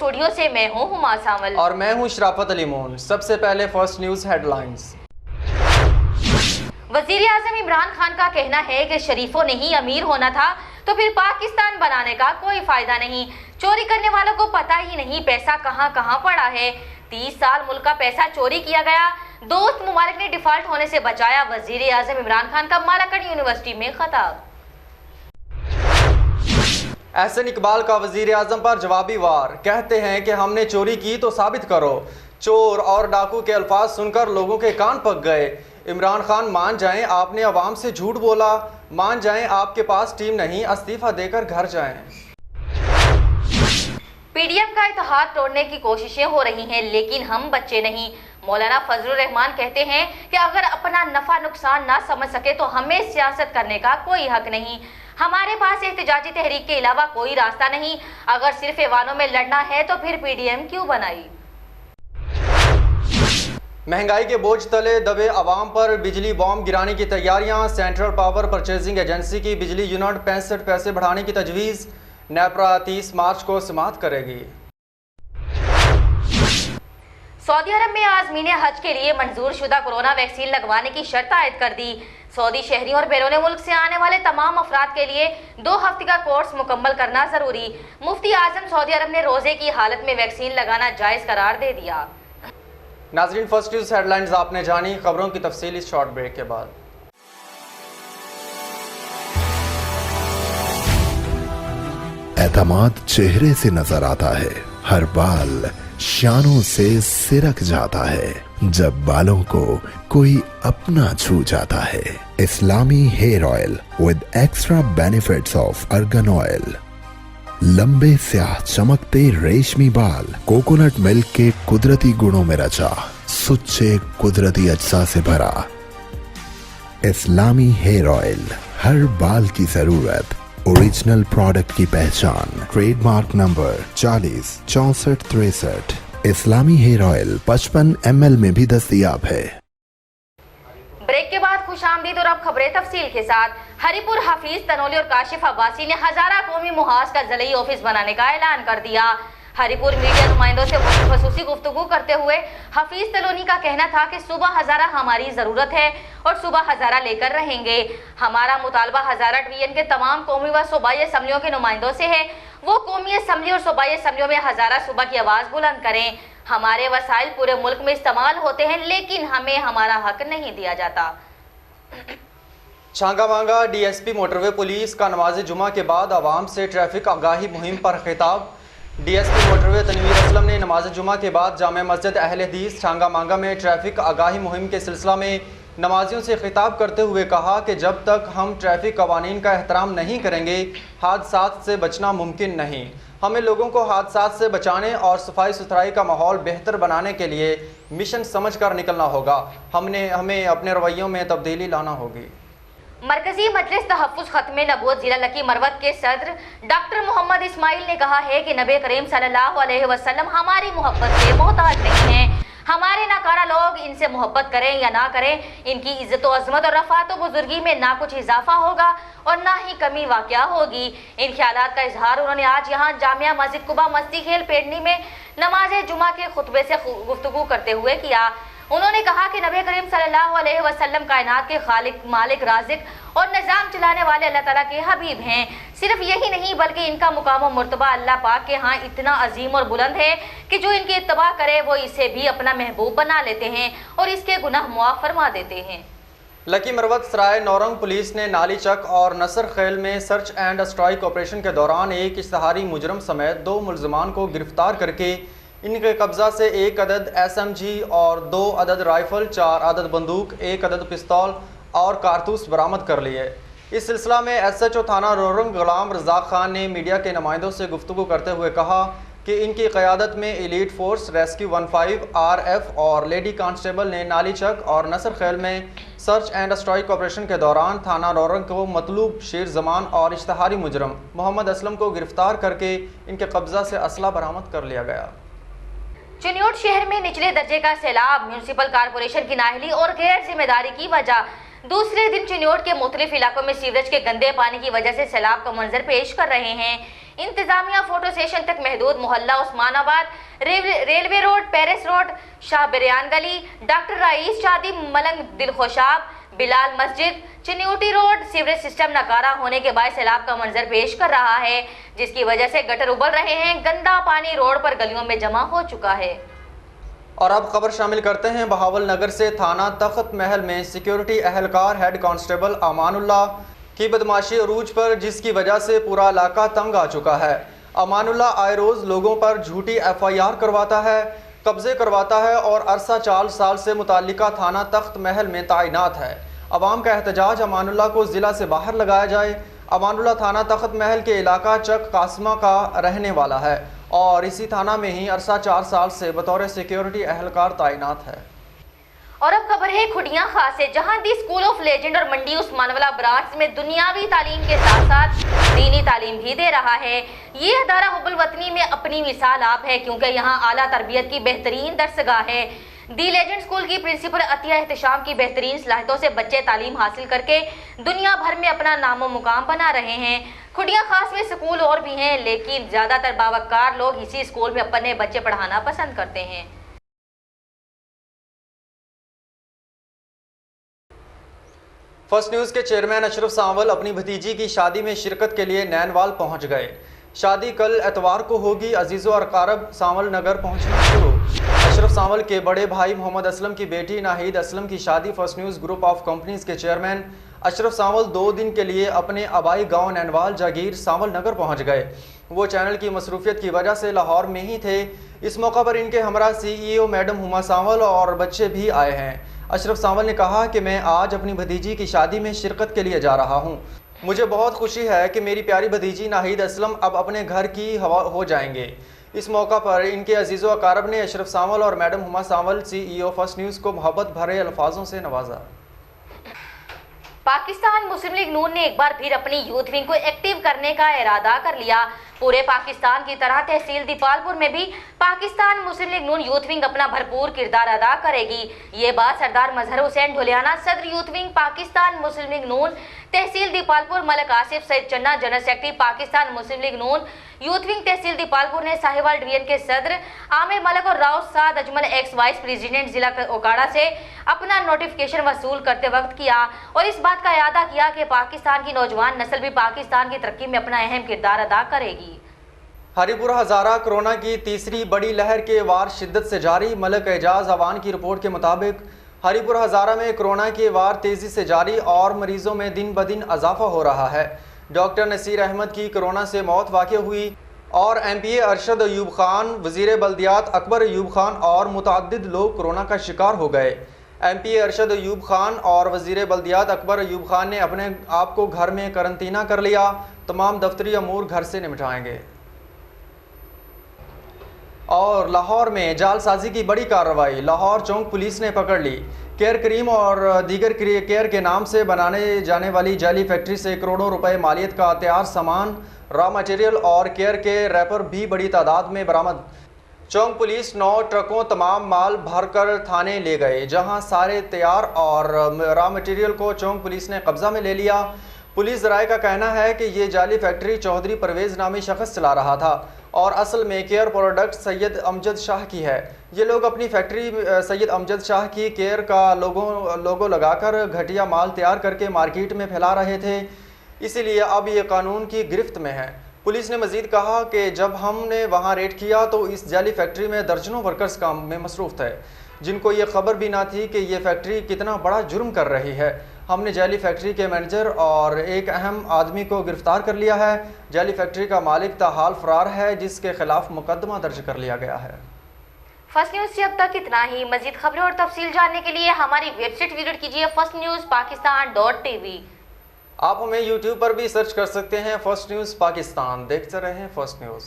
Studio से मैं हूँ हुमा सावल और मैं हूँ शराफत अली मोन। सबसे पहले फर्स्ट न्यूज हेडलाइंस। वजीर आजम इमरान खान का कहना है कि शरीफों ने ही अमीर होना था तो फिर पाकिस्तान बनाने का कोई फायदा नहीं। चोरी करने वालों को पता ही नहीं पैसा कहां कहां पड़ा है। 30 साल मुल्क का पैसा चोरी किया गया, दोस्त मुबारक ने डिफॉल्ट होने से बचाया। वजीर आजम इमरान खान का मालाकड़ यूनिवर्सिटी में खताब। एहसन इकबाल का वजीर आजम पर जवाबी वार, कहते हैं कि हमने चोरी की तो साबित करो। चोर और डाकू के अल्फाज सुनकर लोगों के कान पक गए। इमरान खान मान जाएं आपने अवाम से झूठ बोला, मान जाएं आपके पास टीम नहीं, इस्तीफा देकर घर जाएं। पीडीएम का इत्तेहाद तोड़ने की कोशिशें हो रही हैं, लेकिन हम बच्चे नहीं। मौलाना फजलुर रहमान कहते हैं कि अगर अपना नफा नुकसान ना समझ सके तो हमें सियासत करने का कोई हक नहीं। हमारे पास एहतजाजी तहरीक के अलावा कोई रास्ता नहीं। अगर सिर्फ ऐवानों में लड़ना है तो फिर पीडीएम क्यों बनाई। महंगाई के बोझ तले दबे अवाम पर बिजली बॉम्ब गिराने की तैयारियां। सेंट्रल पावर परचेजिंग एजेंसी की बिजली यूनिट 65 पैसे बढ़ाने की तजवीज़। नेपरा 30 मार्च को समाअत करेगी। सऊदी अरब में आज़मीन हज के लिए मंजूर शुदा कोरोना वैक्सीन लगवाने की शर्त आयद कर दी। सऊदी शहरियों और बैरून मुल्क से आने वाले तमाम अफराद के लिए 2 हफ्ते का कोर्स मुकम्मल करना जरूरी। मुफ्ती आजम सऊदी अरब ने रोजे की हालत में वैक्सीन लगाना जायज करार दे दिया। नाजरीन, फर्स्ट न्यूज हेडलाइंस आपने जानी। खबरों की तफसील इस शॉर्ट ब्रेक के बाद। एतमाद चेहरे से नजर आता है, हर बाल शानों से सिरक जाता है जब बालों को कोई अपना छू जाता है। इस्लामी hair oil with extra benefits of argan oil. लंबे स्याह चमकते रेशमी बाल कोकोनट मिल्क के कुदरती गुणों में रचा, सुच्चे कुदरती अज्जा से भरा। इस्लामी हेयर ऑयल, हर बाल की जरूरत, ओरिजिनल प्रोडक्ट की पहचान। Trademark number 406463। इस्लामी हेयर ऑयल 55 ml में भी दस्तयाब है। ब्रेक के बाद खुशामदीद और अब खबरें तफसील के साथ। हरिपुर, हफीज तनोली और काशिफ अब्बासी ने हजारा कौमी मुहाज का ज़लई ऑफिस बनाने का ऐलान कर दिया। हरिपुर मीडिया नुमाइंदों से खुसूसी गुफ्तगू करते हुए हफीज तलोनी का कहना था कि सूबा हजारा हमारी ज़रूरत है और सूबा हजारा लेकर रहेंगे। हमारा मुतालबा हजारा डिवीजन के तमाम कौमी व सूबाई असम्बलियों के नुमाइंदों से है, वो कौमी असम्बली और सूबाई असम्बलियों में हजारा सूबा की आवाज़ बुलंद करें। हमारे वसाइल पूरे मुल्क में इस्तेमाल होते हैं, लेकिन हमें हमारा हक नहीं दिया जाता। छांगा मांगा डीएसपी मोटरवे पुलिस का नमाज जुमा के बाद आवाम से ट्रैफिक आगाही मुहिम पर खिताब। डीएसपी मोटरवे तनवीर असलम ने नमाज जुमा के बाद जामे मस्जिद अहले हदीस छांगा मांगा में ट्रैफिक आगाही मुहिम के सिलसिला में नमाजियों से खिताब करते हुए कहा कि जब तक हम ट्रैफिक कवानीन का एहतराम नहीं करेंगे हादसात से बचना मुमकिन नहीं। हमें लोगों को हादसात से बचाने और सफाई सुथराई का माहौल बेहतर बनाने के लिए मिशन समझकर निकलना होगा। हमें अपने रवैयों में तब्दीली लाना होगी। मरकजी मजलिस तहफ़्फ़ुज़ ख़त्म नबूवत ज़िला लकी मरवत के सदर डॉक्टर मोहम्मद इस्माइल ने कहा है कि नबी करीम सल्लल्लाहु अलैहि वसल्लम हमारी मोहब्बत के मोहताज नहीं हैं। हमारे नाकारा लोग इनसे मोहब्बत करें या ना करें, इनकी इज्जत व अज़मत और रफ़ात व बुजुर्गी में ना कुछ इजाफा होगा और ना ही कमी वाक़या होगी। इन ख्यालात का इजहार उन्होंने आज यहाँ जामिया मस्जिद कुबा मस्ती खेल पेड़नी में नमाज जुमा के खुतबे से गुफ्तगू करते हुए किया। उन्होंने कहा कि नबी करीम सल्लल्लाहु अलैहि वसल्लम कायनात के खालिक, मालिक, राज़िक और निज़ाम चलाने वाले अल्लाह ताला के हबीब हैं। सिर्फ यही नहीं बल्कि इनका मुकाम और मर्तबा अल्लाह पाक के यहाँ इतना अजीम और बुलंद है कि जो इनकी इत्तबा करे वो इसे भी अपना महबूब बना लेते हैं और इसके गुनाह मुआफ़ फरमा देते हैं। लकी मरवत सराय नौरंग पुलिस ने नाली चक और नसर खेल में सर्च एंड स्ट्राइक ऑपरेशन के दौरान एक इश्तहारी मुजरम समेत 2 मुलजमान को गिरफ्तार करके इनके कब्जा से 1 अदद SMG और 2 अदद राइफल, 4 अदद बंदूक, 1 अदद पिस्तौल और कारतूस बरामद कर लिए। इस सिलसिला में SHO थाना रोरंग गुलाम रज़ाक खान ने मीडिया के नुमाइंदों से गुफ्तगू करते हुए कहा कि इनकी क़यादत में एलीट फोर्स रेस्क्यू 15 RF और लेडी कांस्टेबल ने नाली चक और नसर खेल में सर्च एंड स्ट्राइक ऑपरेशन के दौरान थाना रोरंग को मतलूब शेर जमान और इश्तहारी मुजरम मोहम्मद असलम को गिरफ्तार करके इनके कब्जा से असला बरामद कर लिया गया। चिन्योट शहर में निचले दर्जे का सैलाब, म्यूनिसिपल कारपोरेशन की नाअहली और गैर जिम्मेदारी की वजह। दूसरे दिन चिन्योट के मुख्तलिफ इलाकों में सीवरेज के गंदे पानी की वजह से सैलाब का मंजर पेश कर रहे हैं। इंतजामिया फोटो सेशन तक महदूद। मोहल्ला Usmanabad, railway road, Paris road, Shah Biryan गली, डॉक्टर रईस शादी, मलंग दिलखुशाब, बिलाल मस्जिद, चिन्यूटी रोड सीवरेज सिस्टम नकारा होने के बायस सैलाब का मंजर पेश कर रहा है, जिसकी वजह से गटर उबल रहे हैं। गंदा पानी रोड पर गलियों में जमा हो चुका है। और अब खबर शामिल करते हैं बहावल नगर से। थाना तख्त महल में सिक्योरिटी एहलकार हेड कांस्टेबल अमानुल्लाह की बदमाशी अरूज पर, जिसकी वजह से पूरा इलाका तंग आ चुका है। अमानुल्लाह आए रोज लोगों पर झूठी FIR करवाता है, कब्जे करवाता है और अरसा 4 साल से मुतालिका थाना तख्त महल में तैनात है। अवाम का एहतजाज अमानुल्लाह को ज़िला से बाहर लगाया जाए। अमानुल्लाह थाना तख्त महल के इलाका चक कासमा का रहने वाला है और इसी थाना में ही अरसा 4 साल से बतौर सिक्योरिटी एहलकार तैनात है। और अब खबर है खुडिया खास से, जहां दी स्कूल ऑफ लेजेंड और मंडी उस्मानवाला ब्रांच में दुनियावी तालीम के साथ साथ दीनी तालीम भी दे रहा है। ये अदारा हुब्बुल वतनी में अपनी मिसाल आप है, क्योंकि यहाँ आला तरबियत की बेहतरीन दरसगाह है। दी लेजेंड स्कूल की प्रिंसिपल अतिया एहतशाम की बेहतरीन सलाहियतों से बच्चे तालीम हासिल करके दुनिया भर में अपना नामो मुकाम बना रहे हैं। खुडिया खास में स्कूल और भी हैं, लेकिन ज़्यादातर बावकार लोग इसी स्कूल में अपने बच्चे पढ़ाना पसंद करते हैं। फर्स्ट न्यूज़ के चेयरमैन अशरफ सांवल अपनी भतीजी की शादी में शिरकत के लिए नैनवाल पहुंच गए। शादी कल एतवार को होगी। अजीज़ो अरकारब सांवल नगर पहुंचना शुरू। अशरफ सांवल के बड़े भाई मोहम्मद असलम की बेटी नाहिद असलम की शादी first news group of companies के चेयरमैन अशरफ सांवल 2 दिन के लिए अपने आबाई गांव नैनवाल जागीर सांवल नगर पहुंच गए। वो चैनल की मसरूफियत की वजह से लाहौर में ही थे। इस मौका पर इनके हमरा CEO मैडम हुमा सांवल और बच्चे भी आए हैं। अशरफ सांवल ने कहा कि मैं आज अपनी भतीजी की शादी में शिरकत के लिए जा रहा हूं। मुझे बहुत खुशी है कि मेरी प्यारी भतीजी नाहिद असलम अब अपने घर की हवा हो जाएंगे। इस मौका पर इनके अजीज़ो अकारब ने अशरफ सांवल और मैडम हुमा सांवल CEO फर्स्ट न्यूज़ को मोहब्बत भरे अल्फाजों से नवाजा। पाकिस्तान मुस्लिम लीग नून ने एक बार फिर अपनी यूथ विंग को एक्टिव करने का इरादा कर लिया। पूरे पाकिस्तान की तरह तहसील दीपालपुर में भी पाकिस्तान मुस्लिम लीग नून यूथ विंग अपना भरपूर किरदार अदा करेगी। ये बात सरदार मजहर हुसैन ढुलियाना, सदर यूथ विंग पाकिस्तान मुस्लिम लीग नून तहसील दीपालपुर, मलक आसिफ सैयद चन्ना जनरल सेक्रेटरी पाकिस्तान मुस्लिम लीग नून यूथ विंग तहसील दीपालपुर ने साहिवाल डिवीजन के सदर आमिर मलक और राव साद अजमल एक्स वाइस प्रेसिडेंट जिला ओकाड़ा से अपना नोटिफिकेशन वसूल करते वक्त किया और इस बात का इरादा किया कि पाकिस्तान की नौजवान नस्ल भी पाकिस्तान की तरक्की में अपना अहम किरदार अदा करेगी। हरिपुर हज़ारा कोरोना की तीसरी बड़ी लहर के वार शिद्दत से जारी। मलक एजाज अवान की रिपोर्ट के मुताबिक हरिपुर हज़ारा में कोरोना के वार तेज़ी से जारी और मरीजों में दिन ब दिन इजाफा हो रहा है। डॉक्टर नसीर अहमद की कोरोना से मौत वाक़ हुई और MPA अरशद अयूब खान, वज़ीर बल्दियात अकबर अयूब खान और मुतअद्दिद लोग कोरोना का शिकार हो गए। MPA अरशद अयूब खान और वज़ीर बल्दियात अकबर अयूब खान ने अपने आप को घर में करंतना कर लिया। तमाम दफ्तरी अमूर घर से निपटाएंगे। और लाहौर में जालसाजी की बड़ी कार्रवाई। लाहौर चौंक पुलिस ने पकड़ ली। केयर क्रीम और दीगर केयर के नाम से बनाने जाने वाली जाली फैक्ट्री से करोड़ों रुपए मालियत का तैयार सामान, रॉ मटेरियल और केयर के रैपर भी बड़ी तादाद में बरामद। चौंक पुलिस 9 ट्रकों तमाम माल भरकर थाने ले गए, जहां सारे तैयार और रॉ मटेरियल को चौंक पुलिस ने कब्जा में ले लिया। पुलिस ज़राए का कहना है कि ये जाली फैक्ट्री चौधरी परवेज़ नामी शख्स चला रहा था और असल में केयर प्रोडक्ट सैयद अमजद शाह की है। ये लोग अपनी फैक्ट्री सैयद अमजद शाह की केयर का लोगो लगाकर घटिया माल तैयार करके मार्केट में फैला रहे थे, इसीलिए अब ये कानून की गिरफ्त में है। पुलिस ने मजीद कहा कि जब हमने वहाँ रेड किया तो इस जाली फैक्ट्री में दर्जनों वर्कर्स काम में मसरूफ़ थे, जिनको ये खबर भी ना थी कि ये फैक्ट्री कितना बड़ा जुर्म कर रही है। हमने जाली फैक्ट्री के मैनेजर और एक अहम आदमी को गिरफ्तार कर लिया है। जाली फैक्ट्री का मालिक ताहाल फरार है, जिसके खिलाफ मुकदमा दर्ज कर लिया गया है। फर्स्ट न्यूज़ से अब तक इतना ही। मजीद खबरें और तफसील जानने के लिए हमारी वेबसाइट विजिट कीजिए firstnewspakistan.tv। आप हमें YouTube पर भी सर्च कर सकते हैं फर्स्ट न्यूज़ पाकिस्तान। देखते रहें फर्स्ट न्यूज़।